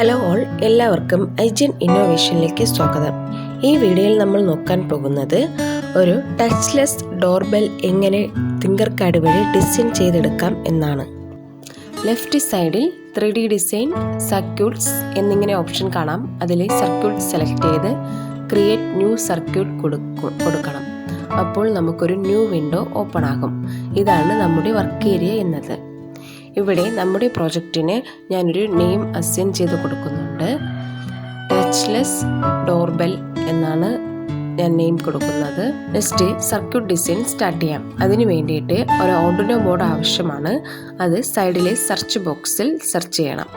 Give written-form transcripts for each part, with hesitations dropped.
Hello all, എല്ലാവർക്കും ഐജൻ ഇന്നോവേഷനിലേക്ക് സ്വാഗതം. ഈ വീഡിയോയിൽ നമ്മൾ നോക്കാൻ പോകുന്നത് ഒരു ടച്ച്ലെസ് ഡോർബെൽ എങ്ങനെ തിങ്കർ കാർഡ് വഴി ഡിസൈൻ ചെയ്തെടുക്കാം എന്നാണ്. ലെഫ്റ്റ് സൈഡിൽ 3D ഡിസൈൻ, സർക്യൂട്ട്സ് എന്നിങ്ങനെ ഓപ്ഷൻ കാണാം. അതിൽ സർക്യൂട്ട് സെലക്ട് ചെയ്ത് ക്രിയേറ്റ് ന്യൂ സർക്യൂട്ട് കൊടുക്കണം. അപ്പോൾ നമുക്കൊരു ന്യൂ വിൻഡോ ഓപ്പൺ ആകും. ഇതാണ് നമ്മുടെ വർക്ക് ഏരിയ എന്നത്. ഇവിടെ നമ്മുടെ പ്രോജക്റ്റിന് ഞാനൊരു നെയിം അസൈൻ ചെയ്ത് കൊടുക്കുന്നുണ്ട്. ടച്ച്ലെസ് ഡോർബെൽ എന്നാണ് ഞാൻ നെയിം കൊടുക്കുന്നത്. നെക്സ്റ്റ് സർക്യൂട്ട് ഡിസൈൻ സ്റ്റാർട്ട് ചെയ്യാം. അതിന് വേണ്ടിയിട്ട് ഒരു ആർഡിനോ ബോർഡ് ആവശ്യമാണ്. അത് സൈഡിലെ സെർച്ച് ബോക്സിൽ സെർച്ച് ചെയ്യണം.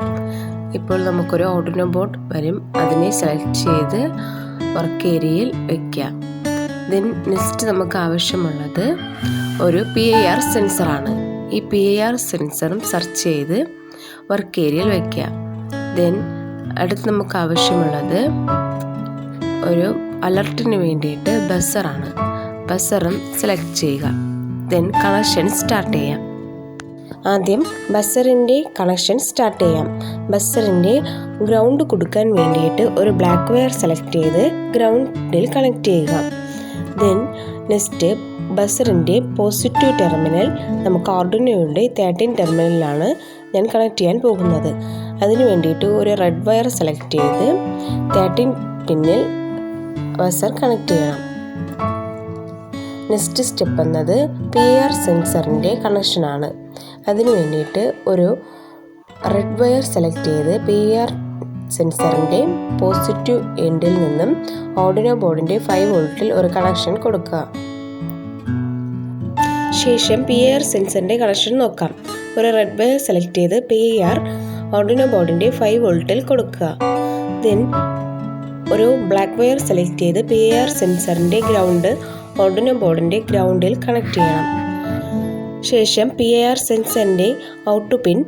ഇപ്പോൾ നമുക്കൊരു ആർഡിനോ ബോർഡ് വരും. അതിനെ സെലക്ട് ചെയ്ത് വർക്ക് ഏരിയയിൽ വയ്ക്കാം. ദെൻ നെക്സ്റ്റ് നമുക്ക് ആവശ്യമുള്ളത് ഒരു PIR സെൻസറാണ്. ഈ PIR സെൻസറും സെർച്ച് ചെയ്ത് വർക്ക് ഏരിയയിൽ വയ്ക്കുക. ദെൻ അടുത്ത് നമുക്ക് ആവശ്യമുള്ളത് ഒരു അലർട്ടിന് വേണ്ടിയിട്ട് ബസറാണ്. ബസറും സെലക്ട് ചെയ്യുക. ദെൻ കണക്ഷൻ സ്റ്റാർട്ട് ചെയ്യാം. ആദ്യം ബസറിൻ്റെ കണക്ഷൻ സ്റ്റാർട്ട് ചെയ്യാം. ബസറിൻ്റെ ഗ്രൗണ്ട് കൊടുക്കാൻ വേണ്ടിയിട്ട് ഒരു ബ്ലാക്ക് വയർ സെലക്ട് ചെയ്ത് ഗ്രൗണ്ടിൽ കണക്ട് ചെയ്യുക. ദെൻ നെക്സ്റ്റ് ബസറിൻ്റെ പോസിറ്റീവ് ടെർമിനൽ നമുക്ക് ആർഡിനോയുടെ 13 ടെർമിനലിലാണ് ഞാൻ കണക്ട് ചെയ്യാൻ പോകുന്നത്. അതിന് വേണ്ടിയിട്ട് ഒരു റെഡ് വയർ സെലക്ട് ചെയ്ത് 13 പിന്നിൽ ബസർ കണക്ട് ചെയ്യണം. നെക്സ്റ്റ് സ്റ്റെപ്പ് എന്നത് PIR സെൻസറിൻ്റെ കണക്ഷനാണ്. അതിന് വേണ്ടിയിട്ട് ഒരു റെഡ് വയർ സെലക്ട് ചെയ്ത് PIR സെൻസറിൻ്റെ പോസിറ്റീവ് എൻഡിൽ നിന്നും ആർഡിനോ ബോർഡിൻ്റെ 5 വോൾട്ടിൽ ഒരു കണക്ഷൻ കൊടുക്കുക. ശേഷം PIR സെൻസറിൻ്റെ കണക്ഷൻ നോക്കാം. ഒരു റെഡ് വയർ സെലക്ട് ചെയ്ത് PIR ആർഡിനോ ബോർഡിൻ്റെ 5 വോൾട്ടിൽ കൊടുക്കുക. ദെൻ ഒരു ബ്ലാക്ക് വയർ സെലക്ട് ചെയ്ത് PIR സെൻസറിൻ്റെ ഗ്രൗണ്ട് ആർഡിനോ ബോർഡിൻ്റെ ഗ്രൗണ്ടിൽ കണക്ട് ചെയ്യണം. ശേഷം PIR സെൻസറിൻ്റെ ഔട്ട് പിൻ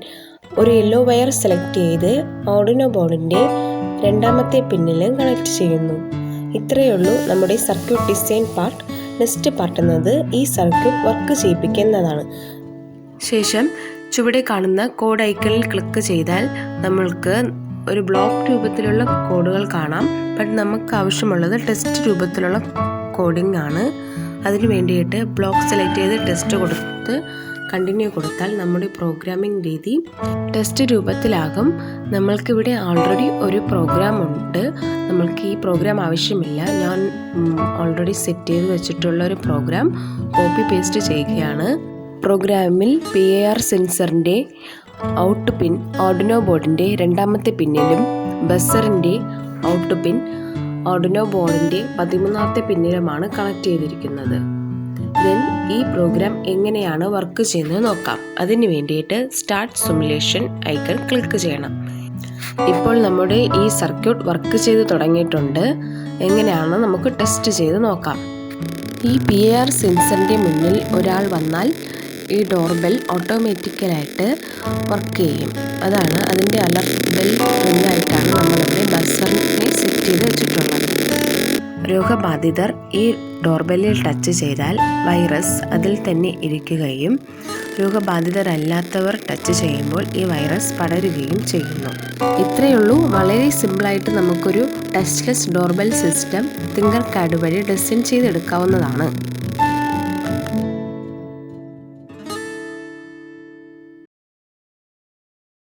ഒരു യെല്ലോ വയർ സെലക്ട് ചെയ്ത് ആർഡിനോ ബോർഡിൻ്റെ രണ്ടാമത്തെ പിന്നിൽ കണക്ട് ചെയ്യുന്നു. ഇത്രയേ ഉള്ളൂ നമ്മുടെ circuit design part. Next part എന്നത് ഈ സർക്യൂട്ട് വർക്ക് ചെയ്യിപ്പിക്കുന്നതാണ്. ശേഷം ചുവടെ കാണുന്ന കോഡ് ഐക്കണിൽ ക്ലിക്ക് ചെയ്താൽ നമ്മൾക്ക് ഒരു ബ്ലോക്ക് രൂപത്തിലുള്ള കോഡുകൾ കാണാം. ബട്ട് നമുക്ക് ആവശ്യമുള്ളത് ടെസ്റ്റ് രൂപത്തിലുള്ള കോഡിംഗ് ആണ്. അതിന് വേണ്ടിയിട്ട് ബ്ലോക്ക് സെലക്ട് ചെയ്ത് ടെസ്റ്റ് കൊടുത്ത് കണ്ടിന്യൂ കൊടുത്താൽ നമ്മുടെ പ്രോഗ്രാമിംഗ് രീതി ടെസ്റ്റ് രൂപത്തിലാകും. നമ്മൾക്കിവിടെ ഓൾറെഡി ഒരു പ്രോഗ്രാം ഉണ്ട്. നമ്മൾക്ക് ഈ പ്രോഗ്രാം ആവശ്യമില്ല. ഞാൻ ഓൾറെഡി സെറ്റ് ചെയ്ത് വെച്ചിട്ടുള്ള ഒരു പ്രോഗ്രാം കോപ്പി പേസ്റ്റ് ചെയ്യുകയാണ്. പ്രോഗ്രാമിൽ PIR സെൻസറിൻ്റെ ഔട്ട് പിൻ ആർഡിനോ ബോർഡിൻ്റെ രണ്ടാമത്തെ പിന്നിലും ബസറിൻ്റെ ഔട്ട് പിൻ ആർഡിനോ ബോർഡിൻ്റെ 13ാമത്തെ പിന്നിലുമാണ് കണക്ട് ചെയ്തിരിക്കുന്നത്. ദെൻ ഈ പ്രോഗ്രാം എങ്ങനെയാണ് വർക്ക് ചെയ്യുന്നത് നോക്കാം. അതിന് വേണ്ടിയിട്ട് സ്റ്റാർട്ട് സിമുലേഷൻ ഐക്കൺ ക്ലിക്ക് ചെയ്യണം. ഇപ്പോൾ നമ്മുടെ ഈ സർക്യൂട്ട് വർക്ക് ചെയ്ത് തുടങ്ങിയിട്ടുണ്ട്. എങ്ങനെയാണ് നമുക്ക് ടെസ്റ്റ് ചെയ്ത് നോക്കാം. ഈ PIR സെൻസറിൻ്റെ മുന്നിൽ ഒരാൾ വന്നാൽ ഈ ഡോർബെൽ ഓട്ടോമാറ്റിക്കലായിട്ട് വർക്ക് ചെയ്യും. അതാണ് അതിൻ്റെ അലർട്ട് ബെൽ റിംഗായിട്ടാണ് നമ്മളിവിടെ ബസറിനെ സെറ്റ് ചെയ്ത് വെച്ചിട്ടുള്ളത്. രോഗബാധിതർ ഈ ഡോർബെല്ലിൽ ടച്ച് ചെയ്താൽ വൈറസ് അതിൽ തന്നെ ഇരിക്കുകയും രോഗബാധിതരല്ലാത്തവർ ടച്ച് ചെയ്യുമ്പോൾ ഈ വൈറസ് പടരുകയും ചെയ്യുന്നു. ഇത്രയേ ഉള്ളൂ. വളരെ സിമ്പിളായിട്ട് നമുക്കൊരു touchless doorbell system thinker card വഴി ഡിസൈൻ ചെയ്തെടുക്കാവുന്നതാണ്.